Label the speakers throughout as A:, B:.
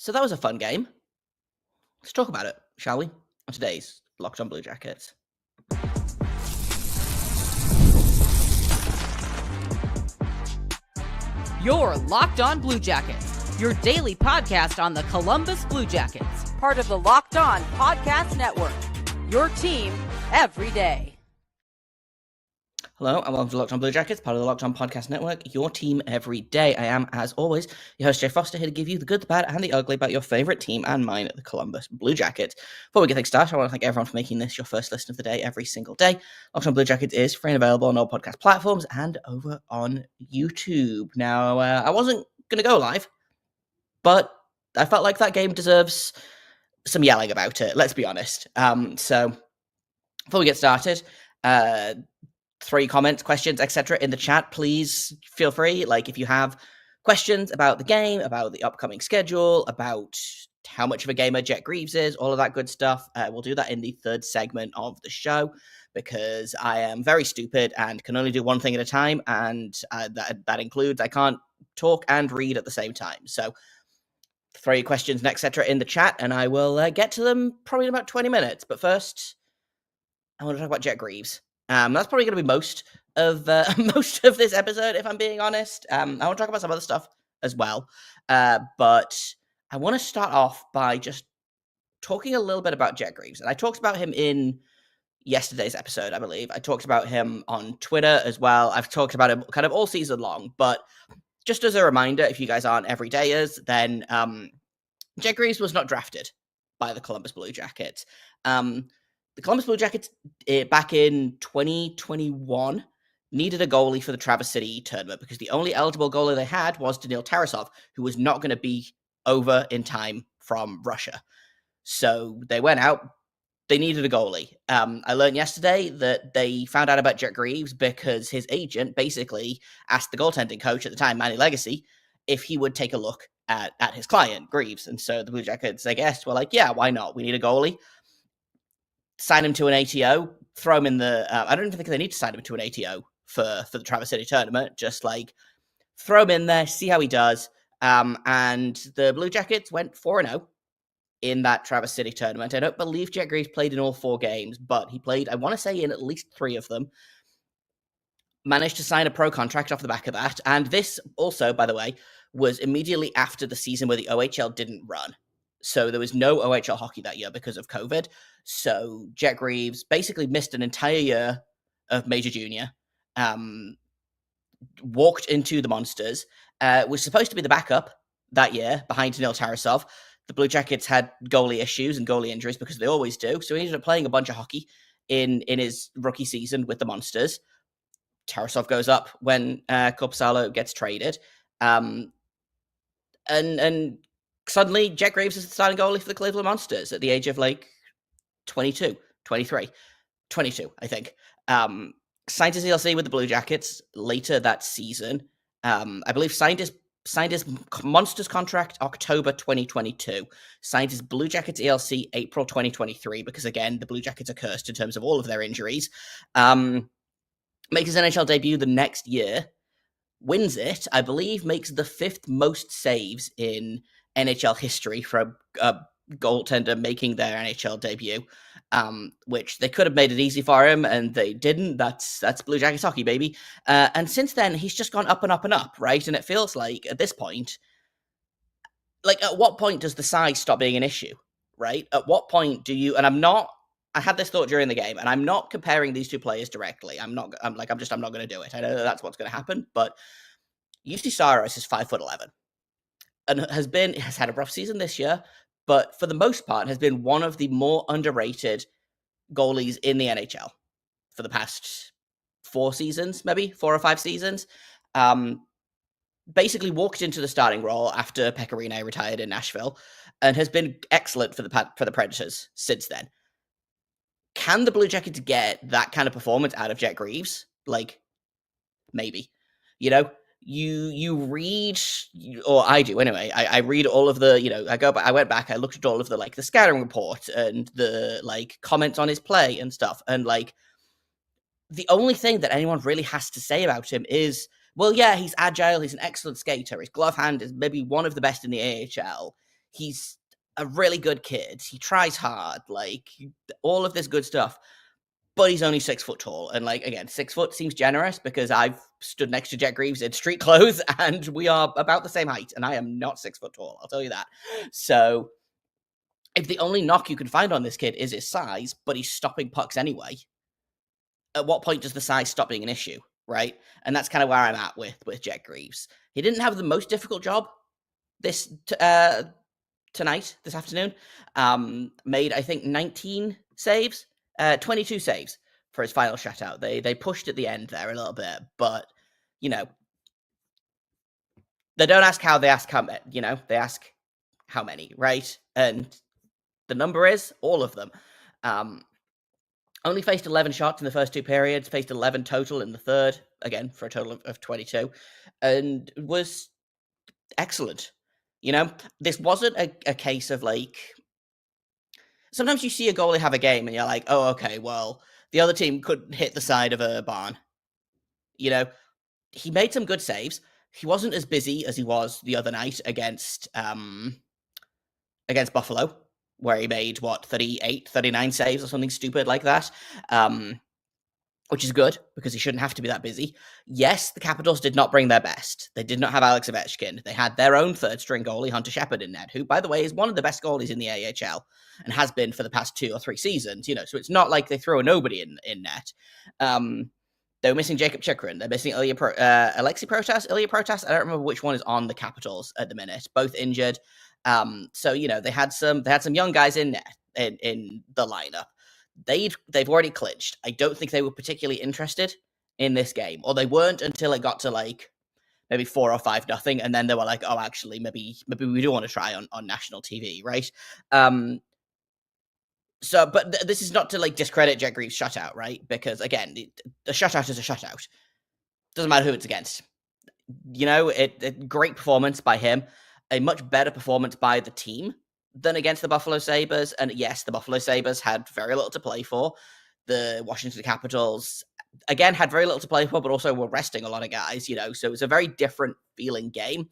A: So that was a fun game. Let's talk about it, shall we? On today's Locked on Blue Jackets.
B: You're Locked on Blue Jackets, your daily podcast on the Columbus Blue Jackets, part of the Locked on Podcast Network, your team every day.
A: Hello, and welcome to Locked on Blue Jackets, part of the Locked on Podcast Network, your team every day. I am, as always, your host, Jay Foster, here to give you the good, the bad, and the ugly about your favourite team and mine at the Columbus Blue Jackets. Before we get things started, I want to thank everyone for making this your first listen of the day every single day. Locked on Blue Jackets is free and available on all podcast platforms and over on YouTube. Now, I wasn't going to go live, but I felt like that game deserves some yelling about it, let's be honest. So, before we get started, 3 comments, questions, etc. in the chat. Please feel free. Like, if you have questions about the game, about the upcoming schedule, about how much of a gamer Jet Greaves is, all of that good stuff, we'll do that in the third segment of the show, because I am very stupid and can only do one thing at a time, and that includes I can't talk and read at the same time. So, throw your questions and etc. in the chat, and I will get to them probably in about 20 minutes. But first, I want to talk about Jet Greaves. That's probably going to be most of this episode, if I'm being honest. I want to talk about some other stuff as well, but I want to start off by just talking a little bit about Jet Greaves. And I talked about him in yesterday's episode, I believe. I talked about him on Twitter as well. I've talked about him kind of all season long, but just as a reminder, if you guys aren't everydayers, then Jet Greaves was not drafted by the Columbus Blue Jackets. The Columbus Blue Jackets, back in 2021, needed a goalie for the Traverse City tournament because the only eligible goalie they had was Daniil Tarasov, who was not going to be over in time from Russia. So they went out. They needed a goalie. I learned yesterday that they found out about Jet Greaves because his agent basically asked the goaltending coach at the time, Manny Legacy, if he would take a look at his client, Greaves. And so the Blue Jackets, I guess, were like, yeah, why not? We need a goalie. Sign him to an ATO, throw him in the... I don't even think they need to sign him to an ATO for the Traverse City tournament. Just, like, throw him in there, see how he does. And the Blue Jackets went 4-0 in that Traverse City tournament. I don't believe Jet Greaves played in all 4 games, but he played, I want to say, in at least 3 of them. Managed to sign a pro contract off the back of that. And this also, by the way, was immediately after the season where the OHL didn't run. So there was no OHL hockey that year because of COVID. So Jet Greaves basically missed an entire year of Major Junior, walked into the Monsters, was supposed to be the backup that year behind Daniil Tarasov. The Blue Jackets had goalie issues and goalie injuries because they always do. So he ended up playing a bunch of hockey in his rookie season with the Monsters. Tarasov goes up when Korpisalo gets traded. And suddenly, Jet Greaves is the starting goalie for the Cleveland Monsters at the age of, 22, 23, 22, I think. Signed his ELC with the Blue Jackets later that season. I believe signed his Monsters contract October 2022. Signed his Blue Jackets ELC April 2023 because, again, the Blue Jackets are cursed in terms of all of their injuries. Makes his NHL debut the next year. Wins it, I believe, makes the 5th most saves in NHL history for a goaltender making their NHL debut, which they could have made it easy for him, and they didn't. That's Blue Jackets hockey, baby. And since then, he's just gone up and up and up, right? And it feels like, at this point, at what point does the size stop being an issue, right? At what point do you, and I had this thought during the game, and I'm not comparing these 2 players directly. I'm not going to do it. I know that's what's going to happen, but UC Saros is 5'11", and has had a rough season this year, but for the most part has been one of the more underrated goalies in the NHL for the past 4 seasons, maybe 4 or 5 seasons. Basically walked into the starting role after Pecorine retired in Nashville, and has been excellent for the Predators since then. Can the Blue Jackets get that kind of performance out of Jet Greaves? Maybe. You read, or I do anyway, I read all of the, I went back, I looked at all of the, the scouting report and the, comments on his play and stuff, and, the only thing that anyone really has to say about him is, well, yeah, he's agile, he's an excellent skater, his glove hand is maybe one of the best in the AHL, He's a really good kid. He tries hard, like all of this good stuff. But he's only 6 foot tall, and like again, 6 foot seems generous because I've stood next to Jet Greaves in street clothes, and we are about the same height, and I am not 6 foot tall. I'll tell you that. So if the only knock you can find on this kid is his size, but he's stopping pucks anyway, at what point does the size stop being an issue, right? And that's kind of where I'm at with Jet Greaves. He didn't have the most difficult job this tonight, this afternoon. Made, I think, 19 saves, 22 saves for his final shutout. They pushed at the end there a little bit, but, you know, they don't ask how, they ask how many, you know, they ask how many, right? And the number is all of them. Only faced 11 shots in the first 2 periods, faced 11 total in the third, again, for a total of 22, and was excellent. You know, this wasn't a case of like, sometimes you see a goalie have a game and you're like, oh, okay, well, the other team couldn't hit the side of a barn. You know, he made some good saves. He wasn't as busy as he was the other night against Buffalo, where he made, 38, 39 saves or something stupid like that. Which is good because he shouldn't have to be that busy. Yes, the Capitals did not bring their best. They did not have Alex Ovechkin. They had their own third string goalie, Hunter Shepard, in net, who, by the way, is one of the best goalies in the AHL and has been for the past 2 or 3 seasons. You know, so it's not like they throw a nobody in net. They were missing Jacob Chikrin. They're missing Alexi Protas, Ilya Protas. I don't remember which one is on the Capitals at the minute. Both injured. So you know they had some young guys in net in the lineup. They've already clinched. I don't think they were particularly interested in this game, or they weren't until it got to like maybe 4 or 5-0, and then they were like, oh, actually, maybe we do want to try on national TV, right? So, but this is not to like discredit Jet Greaves' shutout, right? Because again, a shutout is a shutout. Doesn't matter who it's against. You know, great performance by him. A much better performance by the team than against the Buffalo Sabres. And yes, the Buffalo Sabres had very little to play for. The Washington Capitals, again, had very little to play for, but also were resting a lot of guys, you know, so it was a very different feeling game.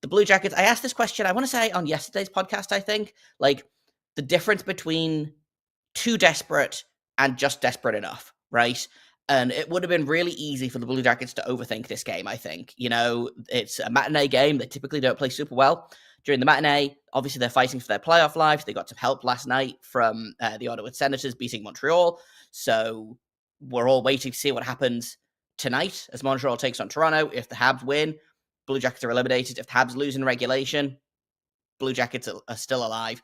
A: The Blue Jackets, I asked this question, I want to say on yesterday's podcast, I think, like the difference between too desperate and just desperate enough, right? And it would have been really easy for the Blue Jackets to overthink this game, I think. You know, it's a matinee game. They typically don't play super well during the matinee. Obviously, they're fighting for their playoff lives. They got some help last night from the Ottawa Senators beating Montreal. So we're all waiting to see what happens tonight as Montreal takes on Toronto. If the Habs win, Blue Jackets are eliminated. If the Habs lose in regulation, Blue Jackets are still alive.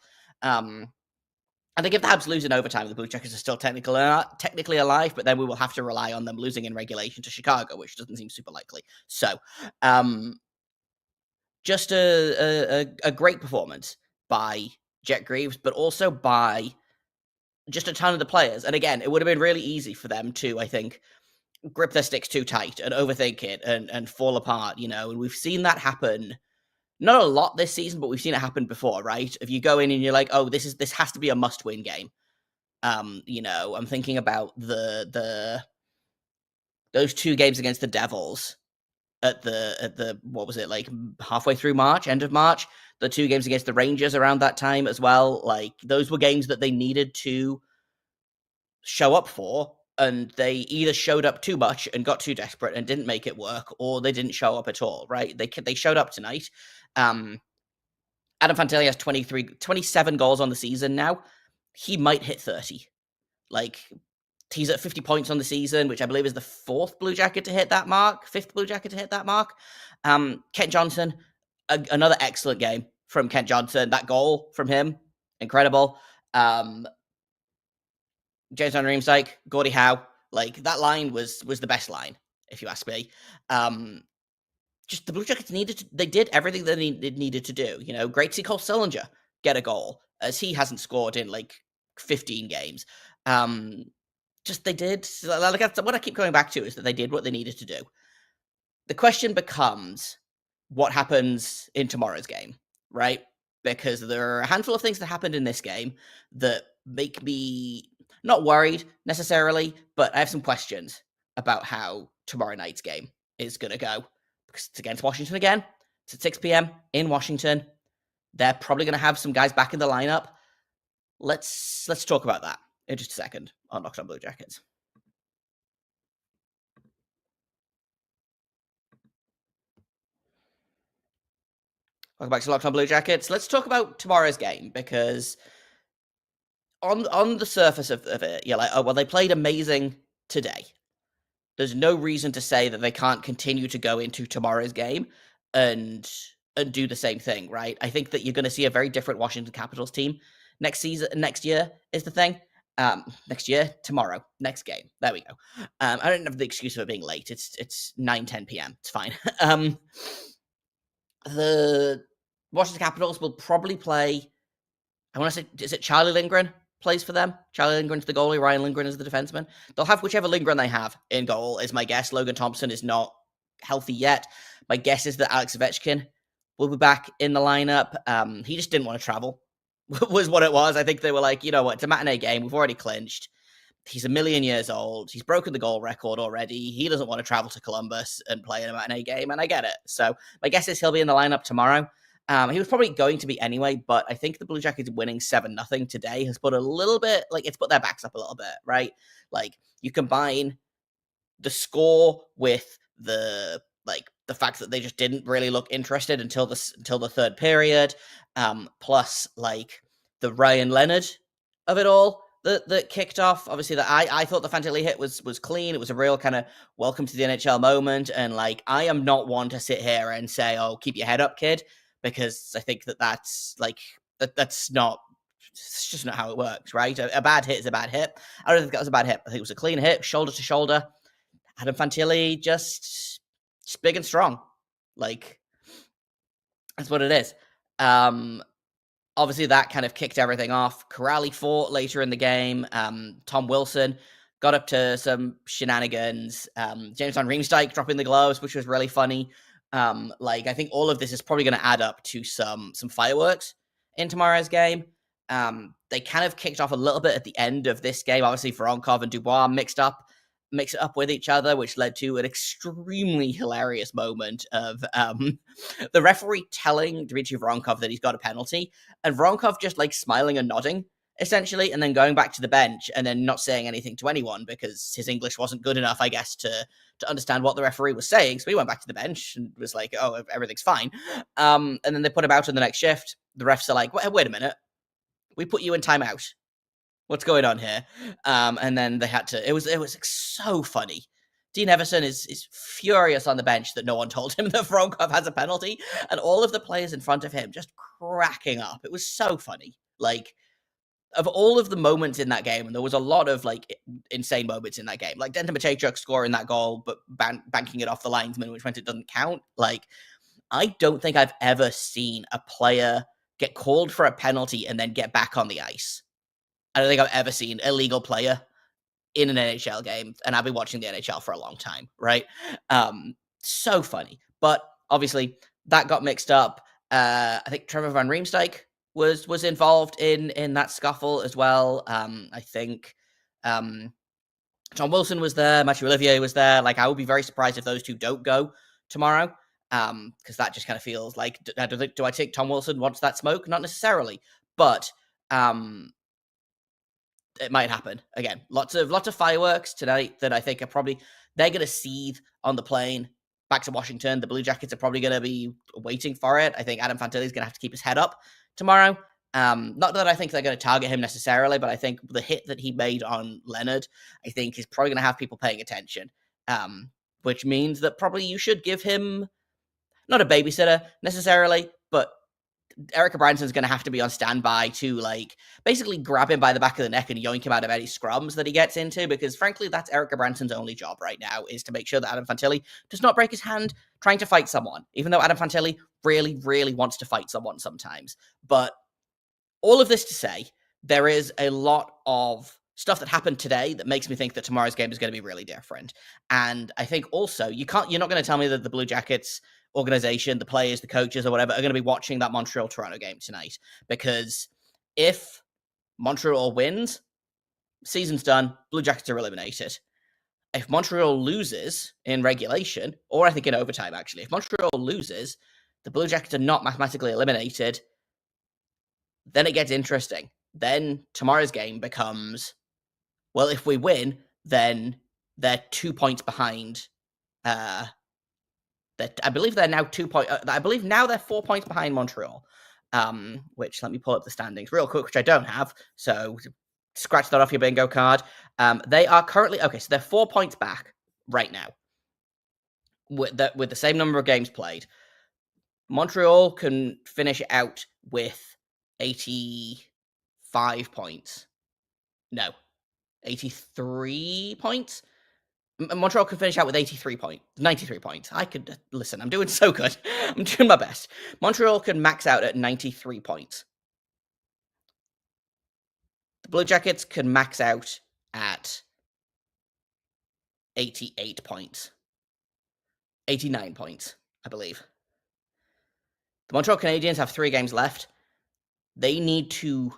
A: I think if the Habs lose in overtime, the Blue Jackets are still technically alive, but then we will have to rely on them losing in regulation to Chicago, which doesn't seem super likely. So, just a great performance by Jet Greaves, but also by just a ton of the players. And again, it would have been really easy for them to, I think, grip their sticks too tight and overthink it and fall apart, you know, and we've seen that happen. Not a lot this season, but we've seen it happen before, right? If you go in and you're like, oh, this has to be a must-win game. You know, I'm thinking about those 2 games against the Devils at the what was it, like halfway through March, end of March, the 2 games against the Rangers around that time as well. Like those were games that they needed to show up for, and they either showed up too much and got too desperate and didn't make it work, or they didn't show up at all, right? They showed up tonight. Adam Fantilli has 27 goals on the season now. He might hit 30. Like, he's at 50 points on the season, which I believe is the 4th Blue Jacket to hit that mark, 5th Blue Jacket to hit that mark. Kent Johnson, another excellent game from Kent Johnson. That goal from him, incredible. James Van Riemsdyk, Gordie Howe, like that line was the best line, if you ask me. Just the Blue Jackets they did everything that they needed to do. You know, great to see Cole Sillinger get a goal, as he hasn't scored in like 15 games. Just they did, like what I keep going back to is that they did what they needed to do. The question becomes, what happens in tomorrow's game, right? Because there are a handful of things that happened in this game that make me not worried necessarily, but I have some questions about how tomorrow night's game is going to go. Because it's against Washington again. It's at 6 p.m. in Washington. They're probably going to have some guys back in the lineup. Let's talk about that in just a second on Locked On Blue Jackets. Welcome back to Locked On Blue Jackets. Let's talk about tomorrow's game, because on the surface of it, you're like, oh, well, they played amazing today. There's no reason to say that they can't continue to go into tomorrow's game and do the same thing, right? I think that you're going to see a very different Washington Capitals team next year is the thing. Next year, tomorrow, next game. There we go. I don't have the excuse of it being late. It's 9:10 p.m. It's fine. The Washington Capitals will probably play. I want to say, is it Charlie Lindgren plays for them? Charlie Lindgren's the goalie, Ryan Lindgren is the defenseman. They'll have whichever Lindgren they have in goal, is my guess. Logan Thompson is not healthy yet. My guess is that Alex Ovechkin will be back in the lineup. He just didn't want to travel, was what it was. I think they were like, you know what, it's a matinee game. We've already clinched. He's a million years old. He's broken the goal record already. He doesn't want to travel to Columbus and play in a matinee game, and I get it. So my guess is he'll be in the lineup tomorrow. He was probably going to be anyway, but I think the Blue Jackets winning 7-0 today has put a little bit, like, it's put their backs up a little bit, right? Like, you combine the score with the fact that they just didn't really look interested until the third period, plus like the Ryan Leonard of it all that kicked off. Obviously, that I thought the Fantilli hit was clean. It was a real kind of welcome to the NHL moment, and like, I am not one to sit here and say, "Oh, keep your head up, kid," because I think that's like that's not. It's just not how it works, right? A bad hit is a bad hit. I don't think that was a bad hit. I think it was a clean hit, shoulder to shoulder. Adam Fantilli just big and strong. Like, that's what it is. Obviously, that kind of kicked everything off. Corrali fought later in the game. Tom Wilson got up to some shenanigans. James Van Riemsdyk dropping the gloves, which was really funny. I think all of this is probably going to add up to some fireworks in tomorrow's game. They kind of kicked off a little bit at the end of this game. Obviously, Voronkov and Dubois mixed it up with each other, which led to an extremely hilarious moment of the referee telling Dmitry Voronkov that he's got a penalty, and Voronkov just like smiling and nodding, essentially, and then going back to the bench and then not saying anything to anyone because his English wasn't good enough, I guess, to understand what the referee was saying. So he went back to the bench and was like, oh, everything's fine. And then they put him out on the next shift. The refs are like, wait a minute. We put you in timeout. What's going on here? And then they had to. It was so funny. Dean Everson is furious on the bench that no one told him that Voronkov has a penalty, and all of the players in front of him just cracking up. It was so funny. Like, of all of the moments in that game, and there was a lot of like insane moments in that game, like Denton Matejchuk scoring that goal but banking it off the linesman, which meant it doesn't count. Like, I don't think I've ever seen a player get called for a penalty and then get back on the ice. I don't think I've ever seen a legal player in an NHL game, and I've been watching the NHL for a long time, right? So funny. But obviously, that got mixed up. I think Trevor Van Riemsdyk was involved in that scuffle as well. I think Tom Wilson was there, Mathieu Olivier was there. Like, I would be very surprised if those two don't go tomorrow, because that just kind of feels like, do I think Tom Wilson wants that smoke? Not necessarily, but it might happen again. Lots of fireworks tonight that I think are probably they're going to seethe on the plane back to Washington. The Blue Jackets are probably going to be waiting for it. I think Adam Fantilli is going to have to keep his head up tomorrow. Not that I think they're going to target him necessarily, but I think the hit that he made on Leonard, I think, is probably going to have people paying attention. Which means that probably you should give him not a babysitter necessarily, but Erica Branson's going to have to be on standby to like basically grab him by the back of the neck and yoink him out of any scrums that he gets into, because frankly, that's Erica Branson's only job right now, is to make sure that Adam Fantilli does not break his hand trying to fight someone, even though Adam Fantilli really, really wants to fight someone sometimes. But all of this to say, there is a lot of stuff that happened today that makes me think that tomorrow's game is going to be really different. And I think also you're not going to tell me that the Blue Jackets organization, the players, the coaches, or whatever, are going to be watching that Montreal-Toronto game tonight. Because if Montreal wins, season's done, Blue Jackets are eliminated. If Montreal loses in regulation, or I think in overtime, actually, if Montreal loses, the Blue Jackets are not mathematically eliminated. then it gets interesting. Then tomorrow's game becomes, well, if we win, then they're 2 points behind. That I believe they're now I believe now they're 4 points behind Montreal. Which let me pull up the standings real quick, which I don't have. So scratch that off your bingo card. They are currently okay. So they're 4 points back right now with the same number of games played. Montreal can finish it out with 85 points. No, 83 points. Montreal can finish out with 93 points. I could listen. I'm doing so good. I'm doing my best. Montreal can max out at 93 points. The Blue Jackets can max out at 88 points. 89 points, I believe. The Montreal Canadiens have 3 games left. They need to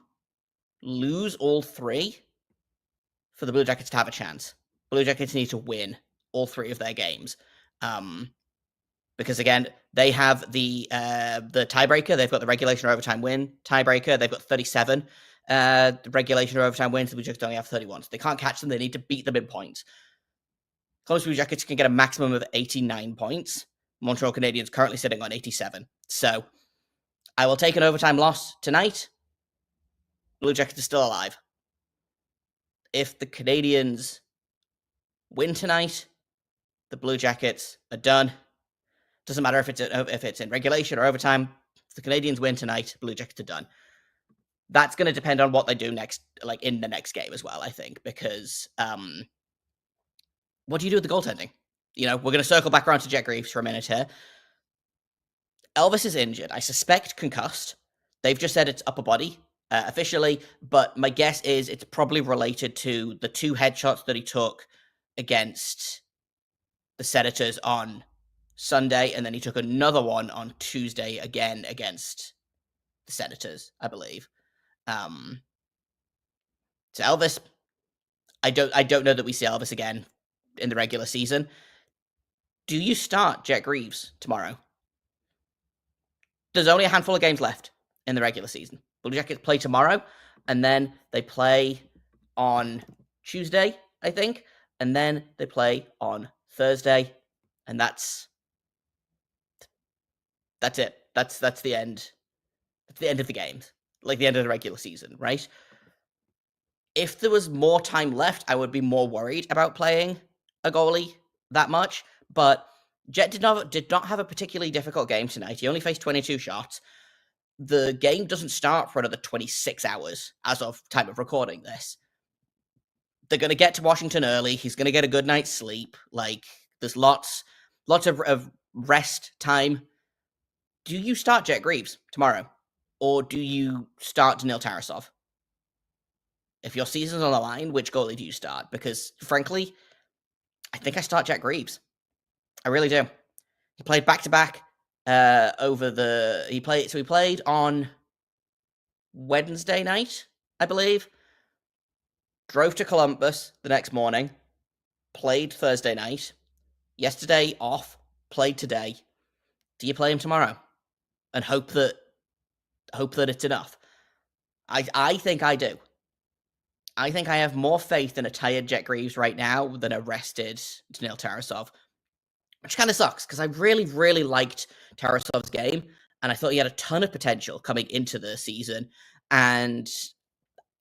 A: lose all 3 for the Blue Jackets to have a chance. Blue Jackets need to win all 3 of their games. Because again, they have the tiebreaker. They've got the regulation or overtime win tiebreaker. They've got 37 regulation or overtime wins. The Blue Jackets only have 31. So they can't catch them. They need to beat them in points. Columbus Blue Jackets can get a maximum of 89 points. Montreal Canadiens currently sitting on 87. So I will take an overtime loss tonight. Blue Jackets are still alive. If the Canadiens win tonight, the Blue Jackets are done. Doesn't matter if it's in regulation or overtime. If the Canadiens win tonight, Blue Jackets are done. That's going to depend on what they do next, like in the next game as well, I think, because what do you do with the goaltending? We're going to circle back around to Jet Greaves for a minute here. Elvis is injured. I suspect concussed. They've just said it's upper body officially, but my guess is it's probably related to the 2 headshots that he took against the Senators on Sunday, and then he took another one on Tuesday again against the Senators, I believe. So Elvis, I don't know that we see Elvis again in the regular season. Do you start Jet Greaves tomorrow? There's only a handful of games left in the regular season. Blue Jackets play tomorrow, and then they play on Tuesday, I think, and then they play on Thursday, and that's it. That's the end. That's the end of the games, like the end of the regular season, right? If there was more time left, I would be more worried about playing a goalie that much. But Jet did not have a particularly difficult game tonight. He only faced 22 shots. The game doesn't start for another 26 hours as of time of recording this. They're going to get to Washington early. He's going to get a good night's sleep. Like, there's lots of rest time. Do you start Jet Greaves tomorrow? Or do you start Daniil Tarasov? If your season's on the line, which goalie do you start? Because, frankly, I think I start Jet Greaves. I really do. He played back-to-back he played on Wednesday night, I believe. Drove to Columbus the next morning. Played Thursday night. Yesterday off. Played today. Do you play him tomorrow? And hope that it's enough? I think I do. I think I have more faith in a tired Jet Greaves right now than a rested Daniil Tarasov, which kind of sucks because I really, really liked Tarasov's game, and I thought he had a ton of potential coming into the season, and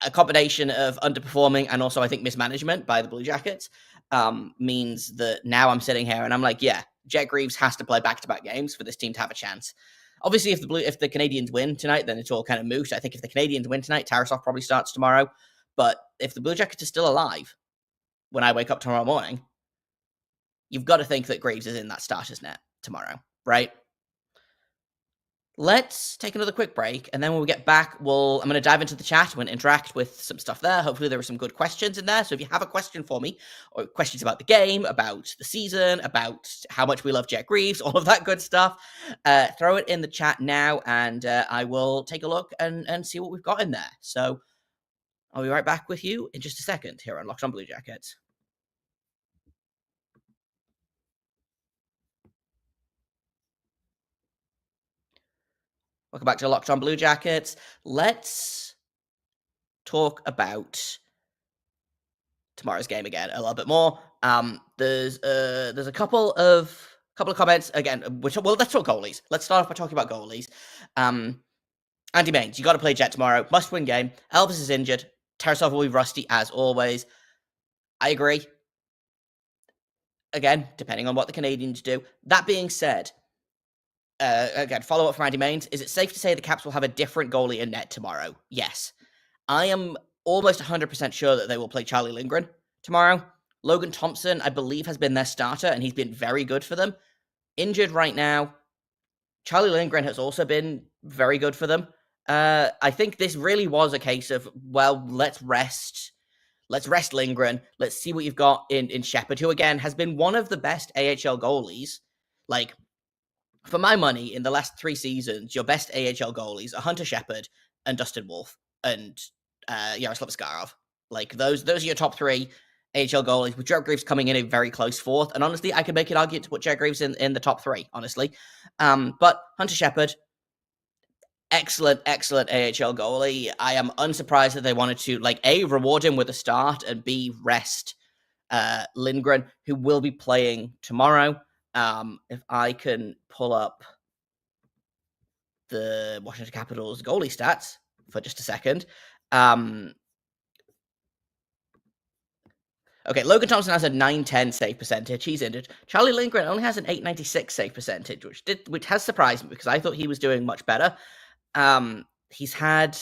A: a combination of underperforming and also I think mismanagement by the Blue Jackets means that now I'm sitting here and I'm like, yeah, Jet Greaves has to play back-to-back games for this team to have a chance. Obviously, if the Canadiens win tonight, then it's all kind of moot. I think if the Canadiens win tonight, Tarasov probably starts tomorrow. But if the Blue Jackets are still alive when I wake up tomorrow morning, you've got to think that Greaves is in that starter's net tomorrow, right? Let's take another quick break, and then when we get back, I'm going to dive into the chat. I'm going to interact with some stuff there. Hopefully there are some good questions in there. So if you have a question for me, or questions about the game, about the season, about how much we love Jet Greaves, all of that good stuff, throw it in the chat now, and I will take a look and see what we've got in there. So I'll be right back with you in just a second here on Locked on Blue Jackets. Welcome back to Locked On Blue Jackets. Let's talk about tomorrow's game again a little bit more. There's a couple of comments again. Let's talk goalies. Let's start off by talking about goalies. Andy Maines, you got to play Jet tomorrow. Must-win game. Elvis is injured. Tarasov will be rusty as always. I agree. Again, depending on what the Canadians do. That being said, again, follow up from Andy Maines. Is it safe to say the Caps will have a different goalie in net tomorrow? Yes. I am almost 100% sure that they will play Charlie Lindgren tomorrow. Logan Thompson, I believe, has been their starter, and he's been very good for them. Injured right now. Charlie Lindgren has also been very good for them. I think this really was a case of, well, let's rest Lindgren. Let's see what you've got in Shepard, who, again, has been one of the best AHL goalies. Like, for my money, in the last 3 seasons, your best AHL goalies are Hunter Shepard and Dustin Wolf and Yaroslav Askarov. Like, those are your top 3 AHL goalies, with Jared Greaves coming in a very close 4th. And honestly, I could make an argument to put Jared Greaves in the top 3, honestly. But Hunter Shepard, excellent AHL goalie. I am unsurprised that they wanted to, like, A, reward him with a start, and B, rest Lindgren, who will be playing tomorrow. If I can pull up the Washington Capitals goalie stats for just a second. Okay, Logan Thompson has a 910 save percentage. He's injured. Charlie Lindgren only has an 896 save percentage, which has surprised me because I thought he was doing much better. He's had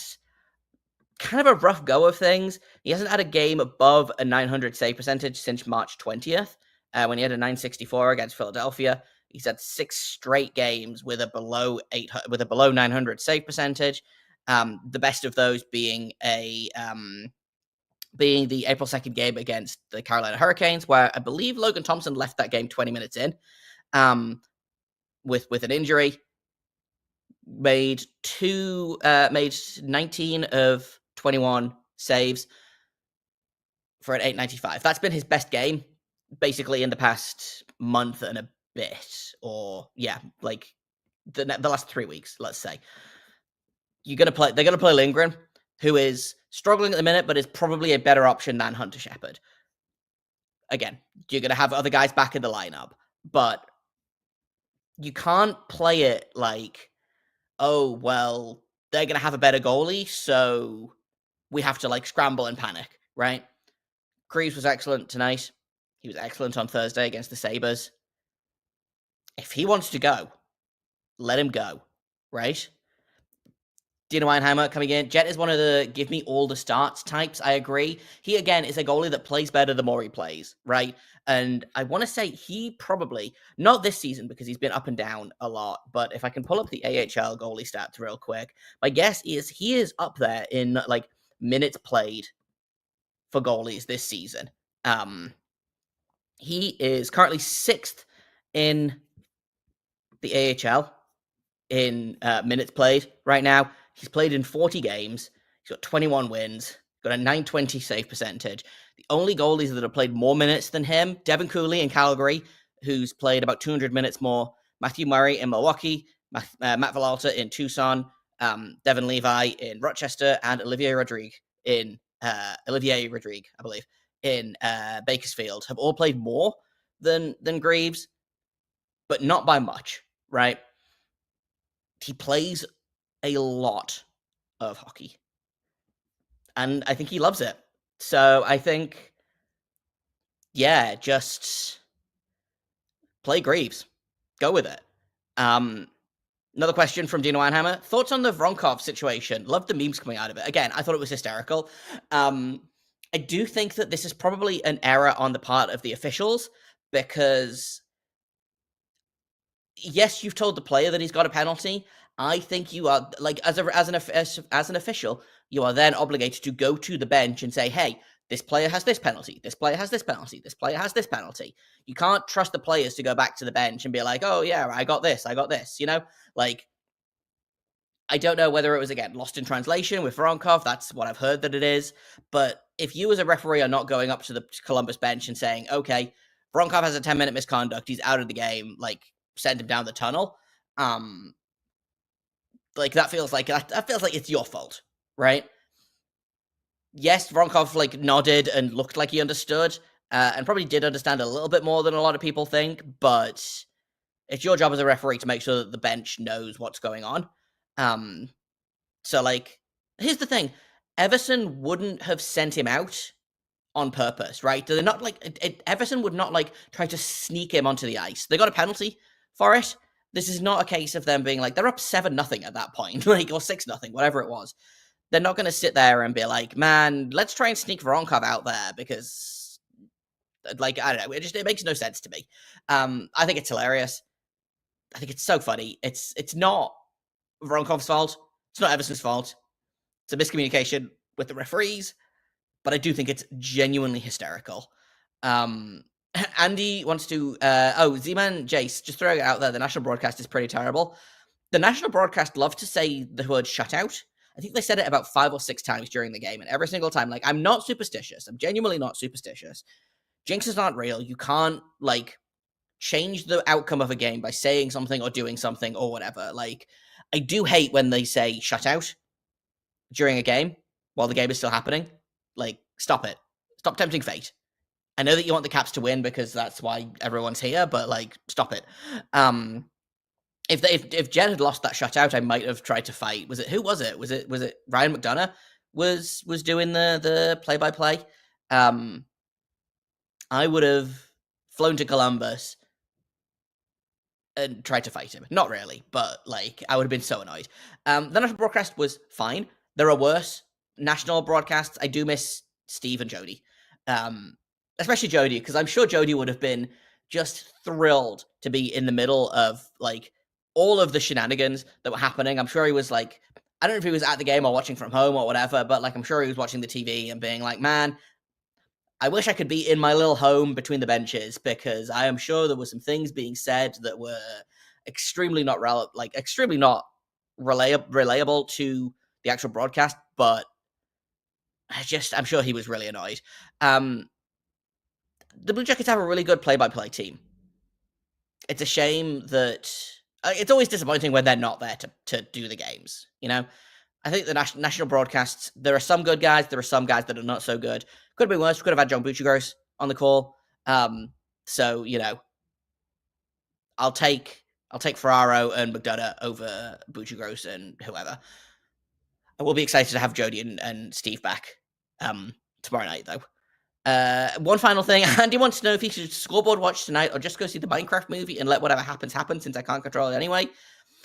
A: kind of a rough go of things. He hasn't had a game above a 900 save percentage since March 20th, when he had a 964 against Philadelphia. He's had 6 straight games with a below 900 save percentage. The best of those being the April 2nd game against the Carolina Hurricanes, where I believe Logan Thompson left that game 20 minutes in, with an injury. Made 19 of 21 saves for an 895. That's been his best game, basically, in the past month and a bit, or like the last 3 weeks, let's say. They're gonna play Lindgren, who is struggling at the minute, but is probably a better option than Hunter Shepard. Again, you're gonna have other guys back in the lineup, but you can't play it like, oh, well, they're gonna have a better goalie, so we have to, like, scramble and panic, right? Greaves was excellent tonight. He was excellent on Thursday against the Sabres. If he wants to go, let him go, right? Dino Weinheimer coming in. Jet is one of the give me all the starts types. I agree. He, again, is a goalie that plays better the more he plays, right? And I want to say he probably, not this season because he's been up and down a lot, but if I can pull up the AHL goalie stats real quick, my guess is he is up there in, like, minutes played for goalies this season. He is currently 6th in the AHL in minutes played right now. He's played in 40 games. He's got 21 wins, got a 920 save percentage. The only goalies that have played more minutes than him, Devin Cooley in Calgary, who's played about 200 minutes more, Matthew Murray in Milwaukee, Matt Villalta in Tucson, Devin Levi in Rochester, and Olivier Rodrigue, I believe, in Bakersfield, have all played more than Greaves, but not by much, right? He plays a lot of hockey, and I think he loves it. So I think, just play Greaves. Go with it. Another question from Dino Weinheimer. Thoughts on the Vronkov situation? Loved the memes coming out of it. Again, I thought it was hysterical. I do think that this is probably an error on the part of the officials, because yes, you've told the player that he's got a penalty. I think you are, like, as an official, you are then obligated to go to the bench and say, hey, this player has this penalty, this player has this penalty, this player has this penalty. You can't trust the players to go back to the bench and be like, oh yeah, I got this, like, I don't know whether it was, again, lost in translation with Voronkov. That's what I've heard that it is. But if you as a referee are not going up to the Columbus bench and saying, okay, Voronkov has a 10-minute misconduct, he's out of the game, like, send him down the tunnel, Like that feels like it's your fault, right? Yes, Voronkov like nodded and looked like he understood, and probably did understand a little bit more than a lot of people think, but it's your job as a referee to make sure that the bench knows what's going on. Um, so like, here's the thing: Everson wouldn't have sent him out on purpose, right? They're not like Everson would not like try to sneak him onto the ice. They got a penalty for it. This is not a case of them being like they're up 7-0 at that point, like or 6-0, whatever it was. They're not going to sit there and be like, man, let's try and sneak Voronkov out there because, like, I don't know, it makes no sense to me. I think it's hilarious. I think it's so funny. It's not Voronkov's fault. It's not Everson's fault. It's a miscommunication with the referees, but I do think it's genuinely hysterical. Andy wants to, Z-Man Jace, just throwing it out there, the national broadcast is pretty terrible. The national broadcast love to say the word shutout. I think they said it about 5 or 6 times during the game, and every single time, like, I'm not superstitious. I'm genuinely not superstitious. Jinxes aren't real. You can't, like, change the outcome of a game by saying something or doing something or whatever. Like, I do hate when they say shutout during a game while the game is still happening. Like, stop it. Stop tempting fate. I know that you want the Caps to win because that's why everyone's here, but like, stop it. If Jed had lost that shutout, I might have tried to fight. Who was it? Was it Ryan McDonough was doing the play by play? I would have flown to Columbus and tried to fight him. Not really, but like I would have been so annoyed. The national broadcast was fine. There are worse national broadcasts. I do miss Steve and Jody, especially Jody, because I'm sure Jody would have been just thrilled to be in the middle of like all of the shenanigans that were happening. I'm sure he was like, I don't know if he was at the game or watching from home or whatever, but like I'm sure he was watching the TV and being like, man, I wish I could be in my little home between the benches because I am sure there were some things being said that were extremely not relayable to the actual broadcast. But I'm sure he was really annoyed. The Blue Jackets have a really good play-by-play team. It's a shame that it's always disappointing when they're not there to do the games. You know, I think the national broadcasts, there are some good guys, there are some guys that are not so good. Could have been worse. We could have had John Buccigross on the call. So, you know, I'll take Ferraro and McDonough over Buccigross and whoever. I will be excited to have Jody and Steve back tomorrow night, though. One final thing. Andy wants to know if he should scoreboard watch tonight or just go see the Minecraft movie and let whatever happens happen since I can't control it anyway.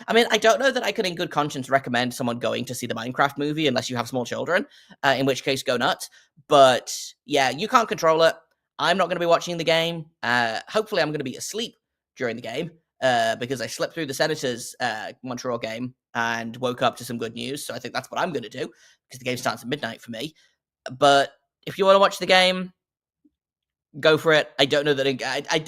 A: I mean, I don't know that I could in good conscience recommend someone going to see the Minecraft movie unless you have small children, in which case go nuts. But yeah, you can't control it. I'm not going to be watching the game. Hopefully I'm going to be asleep during the game because I slept through the Senators Montreal game and woke up to some good news. So I think that's what I'm going to do because the game starts at midnight for me. But if you want to watch the game, go for it. I don't know that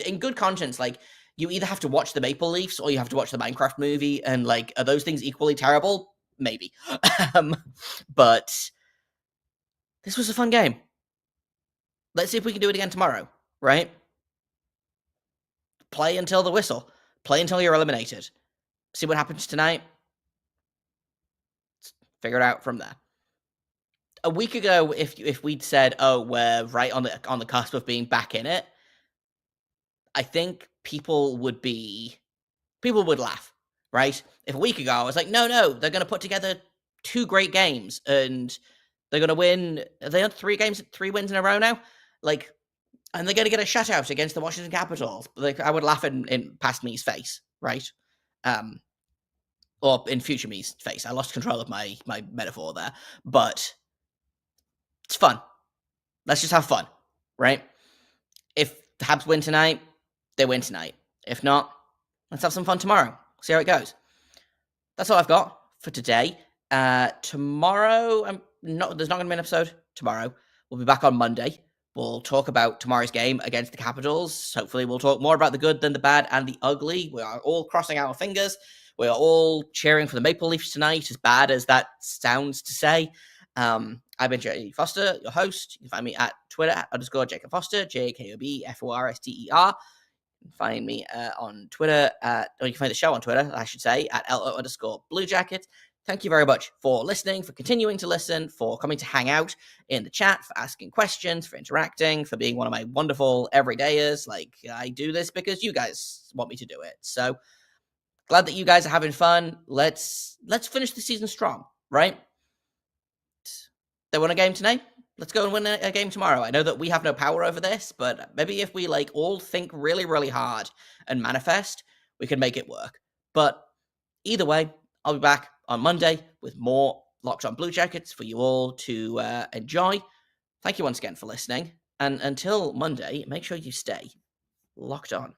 A: in good conscience, like, you either have to watch the Maple Leafs or you have to watch the Minecraft movie, and like, are those things equally terrible? Maybe. But this was a fun game. Let's see if we can do it again tomorrow, right? Play until the whistle. Play until you're eliminated. See what happens tonight. Figure it out from there. A week ago, if we'd said, "Oh, we're right on the cusp of being back in it," I think people would laugh, right? If a week ago I was like, no, they're going to put together 2 great games and they're going to win. They had 3 wins in a row now, like, and they're going to get a shutout against the Washington Capitals. Like, I would laugh in past me's face, right? Or in future me's face. I lost control of my metaphor there, but it's fun. Let's just have fun, right? If the Habs win tonight, they win tonight. If not, let's have some fun tomorrow. See how it goes. That's all I've got for today. Tomorrow, there's not going to be an episode tomorrow. We'll be back on Monday. We'll talk about tomorrow's game against the Capitals. Hopefully, we'll talk more about the good than the bad and the ugly. We are all crossing our fingers. We are all cheering for the Maple Leafs tonight, as bad as that sounds to say. I've been Jay Foster, your host. You can find me at Twitter @_Jacob Foster, JAKOBFORSTER. You can find me on Twitter or you can find the show on Twitter, I should say, at LO_Blue Jacket. Thank you very much for listening, for continuing to listen, for coming to hang out in the chat, for asking questions, for interacting, for being one of my wonderful everydayers. Like, I do this because you guys want me to do it. So glad that you guys are having fun. Let's finish the season strong, right? They won a game tonight. Let's go and win a game tomorrow. I know that we have no power over this, but maybe if we like all think really, really hard and manifest, we can make it work. But either way, I'll be back on Monday with more Locked On Blue Jackets for you all to enjoy. Thank you once again for listening. And until Monday, make sure you stay locked on.